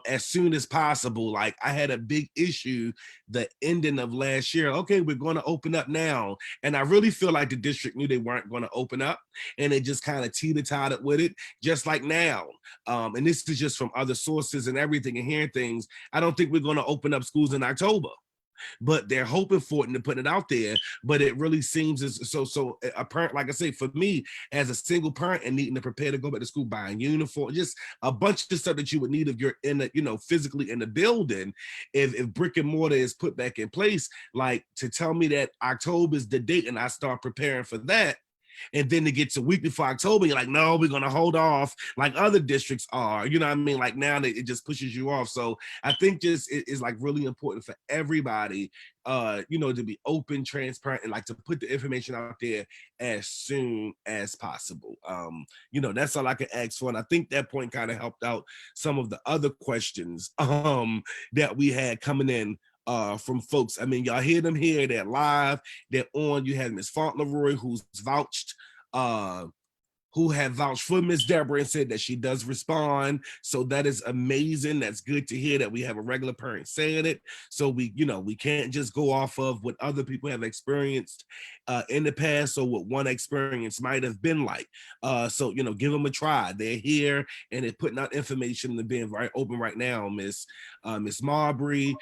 as soon as possible. Like I had a big issue the ending of last year. Okay, we're going to open up now. And I really feel like the district knew they weren't going to open up, and they just kind of teeter-tottered with it, just like now. And this is just from other sources and everything and hearing things. I don't think we're going to open up schools in October, but they're hoping for it and to put it out there. But it really seems as so a parent, like I say, for me as a single parent and needing to prepare to go back to school, buying uniform, just a bunch of stuff that you would need if you're in the, physically in the building. If brick and mortar is put back in place, like to tell me that October is the date and I start preparing for that, and then to get to week before October, you're like, no, we're going to hold off like other districts are, you know what I mean? Like now it just pushes you off. So I think just it is like really important for everybody, to be open, transparent, and like to put the information out there as soon as possible. That's all I can ask for. And I think that point kind of helped out some of the other questions that we had coming in from folks. I mean, y'all hear them here, they're live, they're on. You have Ms. Fauntleroy who's vouched, who have vouched for Ms. Debra and said that she does respond. So that is amazing. That's good to hear that we have a regular parent saying it. So we can't just go off of what other people have experienced in the past or what one experience might have been like. So give them a try. They're here and they're putting out information and being very open right now. Miss Marbury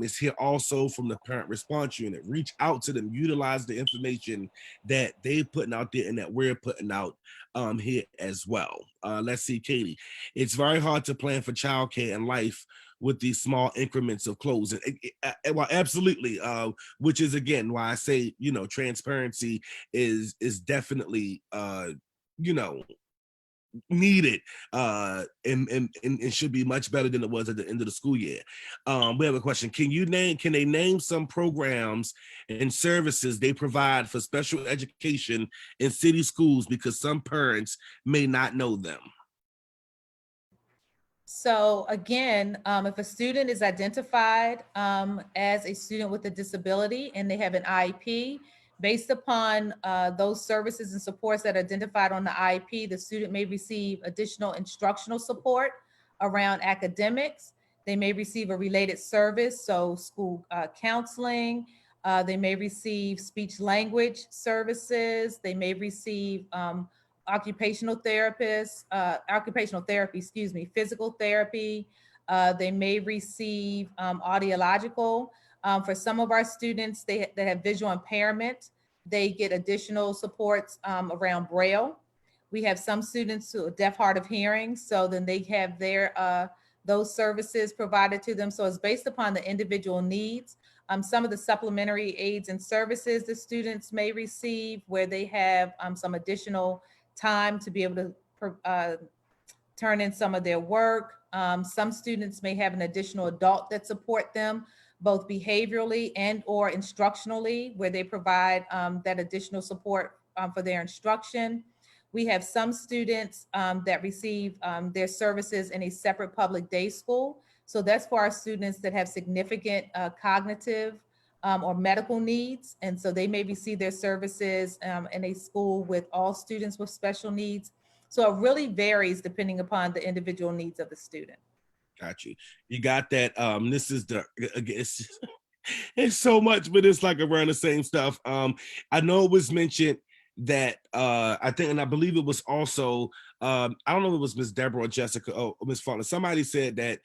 is here also from the Parent Response Unit. Reach out to them, utilize the information that they're putting out there and that we're putting out here as well. Let's see, Katie. It's very hard to plan for childcare and life with these small increments of clothes. Well, absolutely. Which is again why I say transparency is definitely needed, and should be much better than it was at the end of the school year. We have a question. Can they name some programs and services they provide for special education in city schools, because some parents may not know them? So again, if a student is identified as a student with a disability and they have an IEP, based upon those services and supports that are identified on the IEP, the student may receive additional instructional support around academics. They may receive a related service, so school counseling. They may receive speech language services. They may receive occupational therapy, physical therapy. They may receive audiological. For some of our students that have visual impairment, they get additional supports around Braille. We have some students who are deaf, hard of hearing, so then they have their those services provided to them. So it's based upon the individual needs. Some of the supplementary aids and services the students may receive, where they have some additional time to be able to turn in some of their work. Some students may have an additional adult that support them, both behaviorally and or instructionally, where they provide that additional support for their instruction. We have some students that receive their services in a separate public day school. So that's for our students that have significant cognitive or medical needs. And so they may receive their services in a school with all students with special needs. So it really varies depending upon the individual needs of the student. Got you. You got that. This is it's so much, but it's like around the same stuff. I know it was mentioned that I think, and I believe it was also I don't know if it was Miss Debra or Jessica or Miss Faulkner. Somebody said that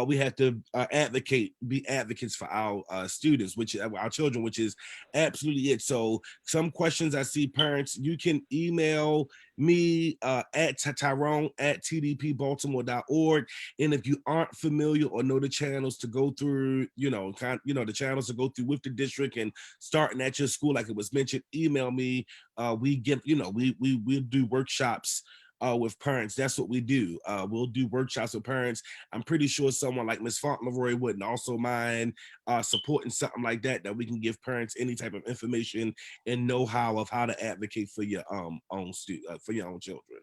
we have to be advocates for our students, which our children, which is absolutely it. So some questions I see parents, you can email me at Tyrone@tdpbaltimore.org. And if you aren't familiar or know the channels to go through, the channels to go through with the district and starting at your school, like it was mentioned, email me. We give, we do workshops with parents. That's what we do. We'll do workshops with parents. I'm pretty sure someone like Ms. Fauntleroy wouldn't also mind supporting something like that we can give parents any type of information and know-how of how to advocate for your for your own children.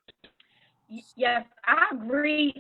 Yes, I agree,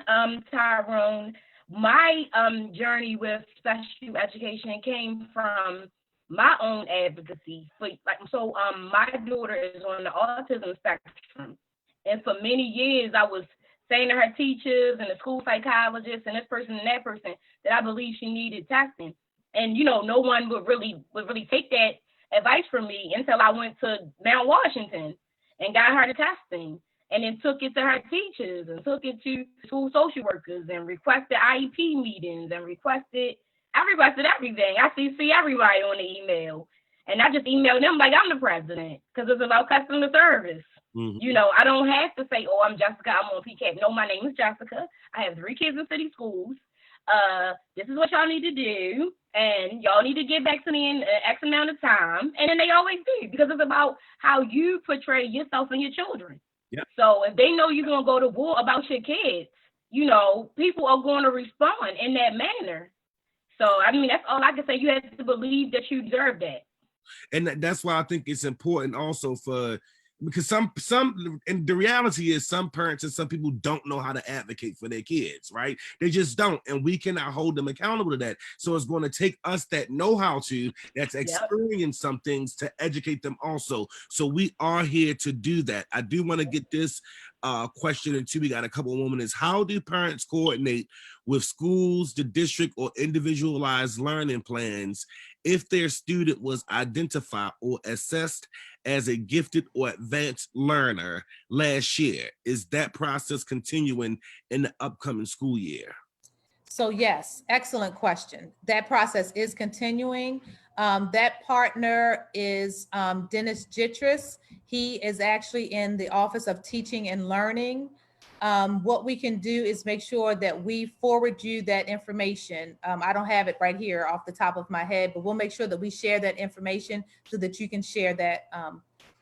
Tyrone. My journey with special education came from my own advocacy. My daughter is on the autism spectrum. And for many years, I was saying to her teachers and the school psychologists and this person and that person that I believe she needed testing. And, no one would really take that advice from me until I went to Mount Washington and got her the testing. And then took it to her teachers and took it to school social workers and requested IEP meetings and requested everything. I see everybody on the email. And I just emailed them like I'm the president because it's about customer service. Mm-hmm. I don't have to say, oh, I'm Jessica, I'm on PCAP. No, my name is Jessica. I have 3 kids in city schools. This is what y'all need to do. And y'all need to get back to me in X amount of time. And then they always do, because it's about how you portray yourself and your children. Yep. So if they know you're going to go to war about your kids, people are going to respond in that manner. So, that's all I can say. You have to believe that you deserve that. And that's why I think it's important also because some and the reality is some parents and some people don't know how to advocate for their kids, right? They just don't, and we cannot hold them accountable to that. So it's going to take us that know how to, that's experienced some things, to educate them also. So we are here to do that. I do want to get this question into, we got a couple of women, is how do parents coordinate with schools, the district, or individualized learning plans if their student was identified or assessed as a gifted or advanced learner last year? Is that process continuing in the upcoming school year? So yes, excellent question. That process is continuing. That partner is Dennis Jitris. He is actually in the Office of Teaching and Learning. What we can do is make sure that we forward you that information. I don't have it right here off the top of my head, but we'll make sure that we share that information so that you can share that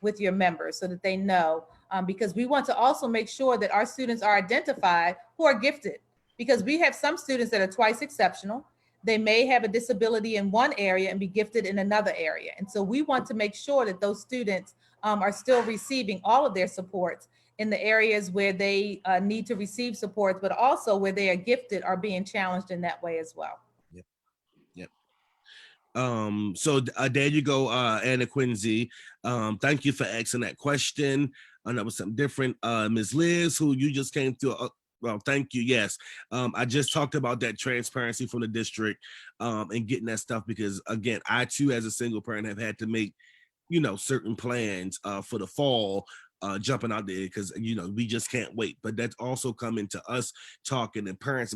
with your members so that they know, because we want to also make sure that our students are identified who are gifted, because we have some students that are twice exceptional. They may have a disability in one area and be gifted in another area. And so we want to make sure that those students are still receiving all of their supports in the areas where they need to receive support, but also where they are gifted are being challenged in that way as well. Yep. So there you go, Anna Quincy. Thank you for asking that question. That was something different. Ms. Liz, who you just came through. Well, thank you. Yes. I just talked about that transparency from the district and getting that stuff, because again, I too, as a single parent, have had to make, certain plans for the fall, jumping out there, because we just can't wait. But that's also coming to us talking and parents.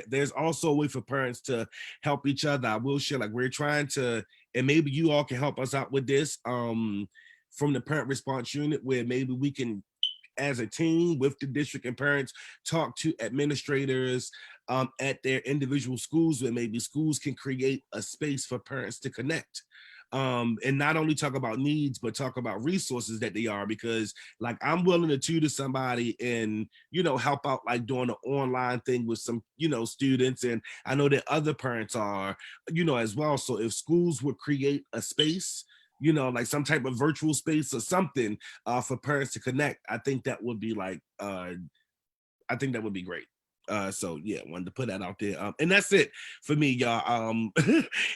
There's also a way for parents to help each other. I will share, like, we're trying to, and maybe you all can help us out with this from the parent response unit, where maybe we can, as a team with the district and parents, talk to administrators at their individual schools, where maybe schools can create a space for parents to connect. And not only talk about needs, but talk about resources that they are, because like I'm willing to tutor somebody and, help out, like doing an online thing with some, students. And I know that other parents are, as well. So if schools would create a space, like some type of virtual space or something for parents to connect, I think that would be like, I think that would be great. So yeah, wanted to put that out there. And that's it for me, y'all.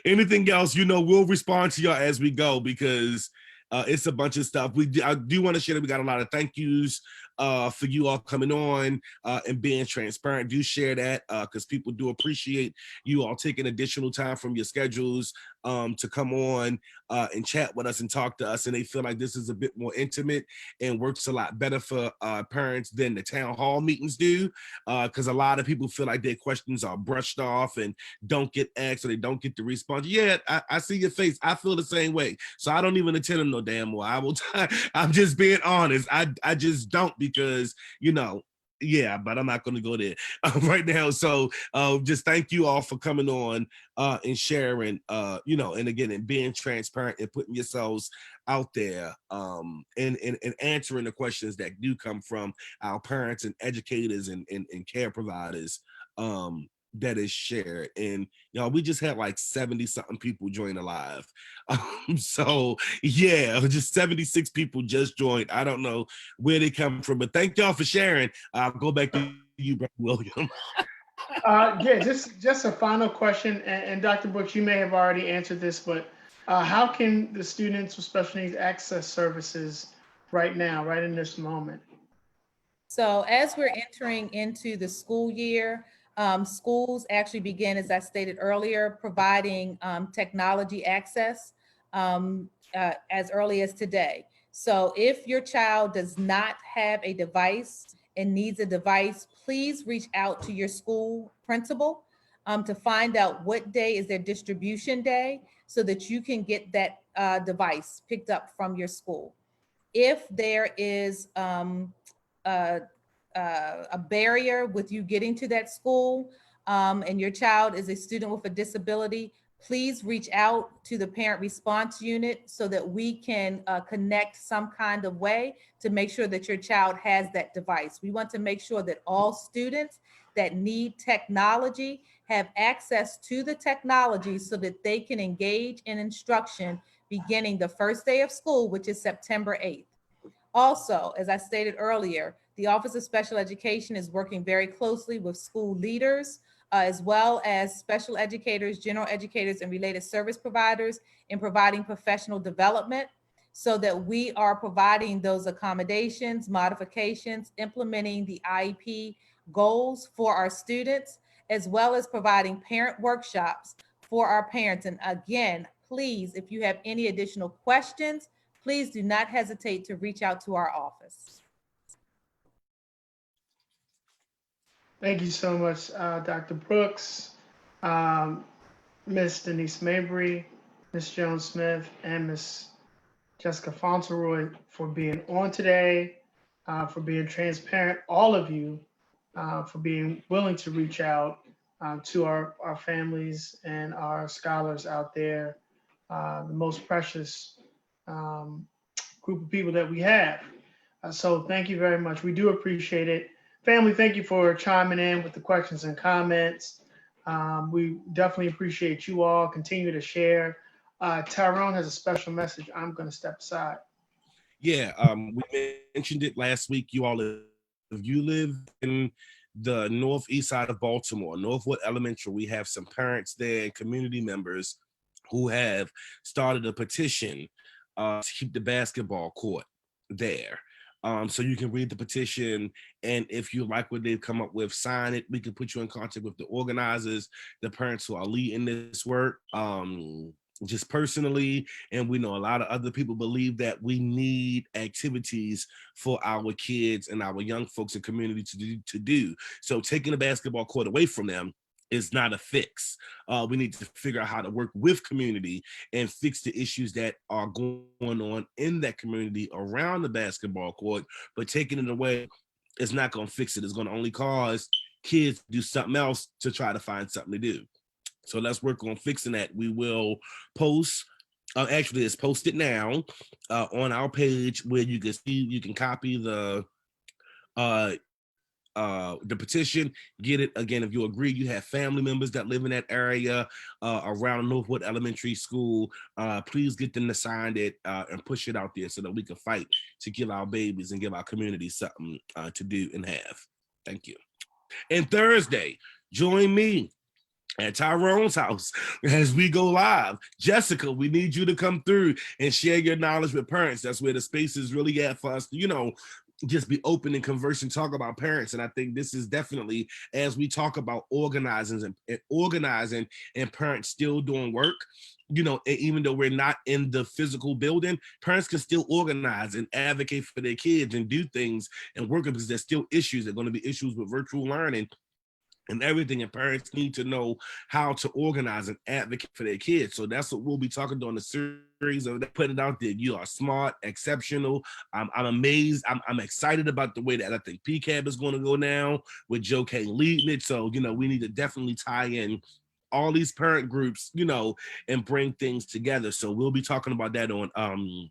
Anything else, we'll respond to y'all as we go, because It's a bunch of stuff. I do want to share that we got a lot of thank yous for you all coming on and being transparent. Do share that because people do appreciate you all taking additional time from your schedules to come on and chat with us and talk to us. And they feel like this is a bit more intimate and works a lot better for parents than the town hall meetings do, because a lot of people feel like their questions are brushed off and don't get asked or they don't get the response. Yeah, I see your face. I feel the same way. So I don't even attend them no damn more. I'm just being honest. I just don't because, you know, yeah, but I'm not going to go there right now. So just thank you all for coming on and sharing, you know, and again, and being transparent and putting yourselves out there and answering the questions that do come from our parents and educators and care providers that is shared. And you know, we just had like 70 something people join the live. So yeah, just 76 people just joined. I don't know where they come from, but thank y'all for sharing. I'll go back to you, Brother William. Yeah, just a final question, and Dr. Brooks, you may have already answered this, but how can the students with special needs access services right now, right in this moment? So as we're entering into the school year, schools actually begin, as I stated earlier, providing technology access as early as today. So if your child does not have a device and needs a device, please reach out to your school principal to find out what day is their distribution day so that you can get that device picked up from your school. If there is a, a barrier with you getting to that school and your child is a student with a disability, please reach out to the parent response unit so that we can connect some kind of way to make sure that your child has that device. We want to make sure that all students that need technology have access to the technology so that they can engage in instruction beginning the first day of school, which is September 8th. Also, as I stated earlier, the Office of Special Education is working very closely with school leaders, as well as special educators, general educators, and related service providers in providing professional development so that we are providing those accommodations, modifications, implementing the IEP goals for our students, as well as providing parent workshops for our parents. And again, please, if you have any additional questions, please do not hesitate to reach out to our office. Thank you so much, Dr. Brooks, Ms. Denise Mabry, Ms. Jones Smith, and Ms. Jessica Fauntleroy for being on today, for being transparent, all of you, for being willing to reach out to our families and our scholars out there, the most precious group of people that we have. So thank you very much. We do appreciate it. Family, thank you for chiming in with the questions and comments. We definitely appreciate you all. Continue to share. Tyrone has a special message. I'm going to step aside. Yeah, we mentioned it last week. You all, if you live in the northeast side of Baltimore, Northwood Elementary, we have some parents there and community members who have started a petition to keep the basketball court there. So you can read the petition, and if you like what they've come up with, sign it. We can put you in contact with the organizers, the parents who are leading this work. Just personally, and we know a lot of other people believe that we need activities for our kids and our young folks in community to do. So taking the basketball court away from them is not a fix. We need to figure out how to work with community and fix the issues that are going on in that community around the basketball court, but taking it away is not going to fix it. It's going to only cause kids to do something else to try to find something to do. So let's work on fixing that. We will post, actually it's posted now on our page where you can see, you can copy the petition, get it. Again, if you agree, you have family members that live in that area around Northwood Elementary School, please get them to sign it and push it out there so that we can fight to give our babies and give our community something to do and have. Thank you. And Thursday, join me at Tyrone's house as we go live. Jessica, we need you to come through and share your knowledge with parents. That's where the space is really at for us, just be open and converse and talk about parents. And I think this is definitely, as we talk about organizing and parents still doing work, even though we're not in the physical building, parents can still organize and advocate for their kids and do things and work, because there's still issues. There are going to be issues with virtual learning and everything, and parents need to know how to organize and advocate for their kids. So that's what we'll be talking during the series of putting it out there. You are smart, exceptional. I'm amazed. I'm excited about the way that I think PCAB is going to go now with Joe K leading it. So, we need to definitely tie in all these parent groups, and bring things together. So we'll be talking about that on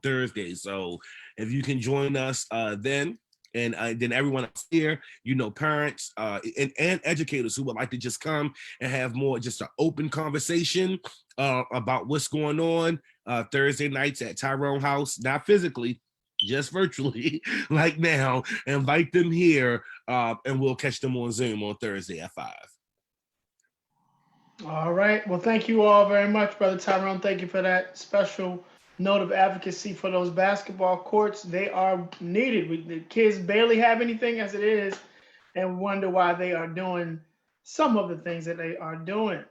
Thursday. So if you can join us then, and then everyone else here, parents and educators who would like to just come and have more just an open conversation about what's going on Thursday nights at Tyrone House, not physically, just virtually, like now. Invite them here, and we'll catch them on Zoom on Thursday at 5. All right. Well, thank you all very much, Brother Tyrone. Thank you for that special note of advocacy for those basketball courts. They are needed. The kids barely have anything as it is, and wonder why they are doing some of the things that they are doing.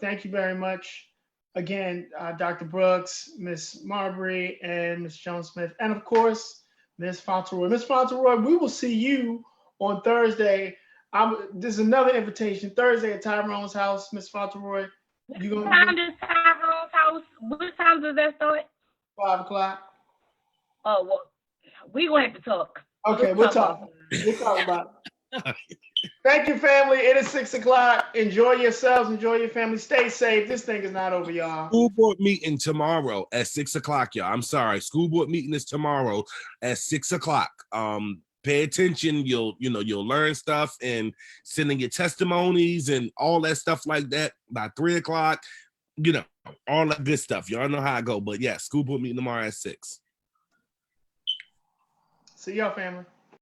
Thank you very much again, Dr. Brooks, Miss Marbury, and Miss Jones-Smith, and of course, Miss Fauntleroy. Miss Fauntleroy, we will see you on Thursday. This is another invitation, Thursday at Tyrone's house. Miss Fauntleroy, you What gonna time does Tyrone's house? What time does that start? 5 o'clock? Oh well, we gonna have to talk. Okay, we'll talk. We'll talk about it. Thank you, family. It is 6 o'clock. Enjoy yourselves. Enjoy your family. Stay safe. This thing is not over, y'all. School board meeting tomorrow at 6 o'clock, y'all. I'm sorry. School board meeting is tomorrow at 6 o'clock. Pay attention. You'll learn stuff and sending your testimonies and all that stuff like that by 3 o'clock. All that good stuff. Y'all know how I go. But yeah, school board meeting tomorrow at 6. See y'all, family.